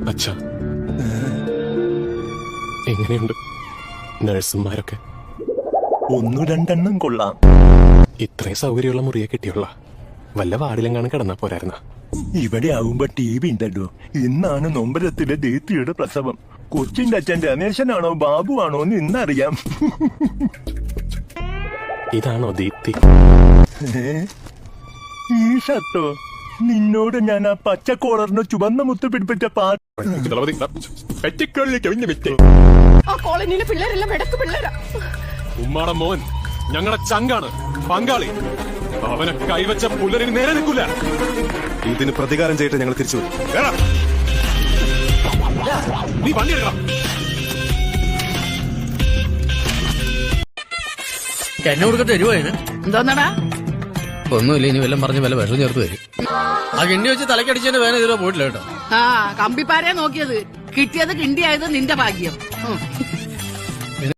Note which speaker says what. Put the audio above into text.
Speaker 1: അച്ഛാ, എങ്ങനെയുണ്ട് നഴ്സുമാരൊക്കെ?
Speaker 2: ഒന്നു രണ്ടെണ്ണം കൊള്ളാം.
Speaker 1: ഇത്രയും സൗകര്യമുള്ള മുറിയെ കിട്ടിയുള്ള വല്ല വാർഡിലെങ്ങാനും കിടന്നാ പോരായിരുന്ന?
Speaker 2: ഇവിടെ ആവുമ്പോ TV ഉണ്ടല്ലോ. ഇന്നാണ് നൊമ്പരത്തിലെ ദീപ്തിയുടെ പ്രസവം. കൊച്ചിന്റെ അച്ഛൻ രമേശനാണോ ബാബു ആണോ എന്ന് ഇന്നറിയാം.
Speaker 1: ഇതാണോ ദീപ്തി?
Speaker 2: ഈ ഷർട്ടോ? നിന്നോട് ഞാൻ ആ പച്ച കോളറിന് ചുവന്ന മുത്ത് പിടിപ്പിച്ച
Speaker 3: ആ കോളനിയിലെ പിള്ളേരെല്ലാം വെടക്ക് പിള്ളേരാ.
Speaker 1: ഉമ്മാടെ മോൻ ഞങ്ങളുടെ ചങ്കാണ്, പങ്കാളി. അവനെ കൈവച്ച പുല്ലരിന് നേരെ നിൽക്കൂല.
Speaker 4: ഇതിന് പ്രതികാരം ചെയ്തിട്ട് ഞങ്ങൾ തിരിച്ചു വരും.
Speaker 1: നീ വണ്ടി എടുക്കണം.
Speaker 5: എന്നെ കൊടുക്കട്ടെ തരുവാണ്.
Speaker 3: എന്തോന്നടാ?
Speaker 5: ഒന്നുമില്ല, ഇനി വല്ലതും പറഞ്ഞ് വല്ല വിഷം ചേർത്ത് തരും. ആ കിണ്ടി വെച്ച് തലക്കടിച്ചതിന്റെ വേന ഇതിലോ പോയിട്ടില്ല കേട്ടോ.
Speaker 3: ആ കമ്പിപ്പാരയെ നോക്കിയത് കിട്ടിയത് കിണ്ടിയായത് നിന്റെ ഭാഗ്യം.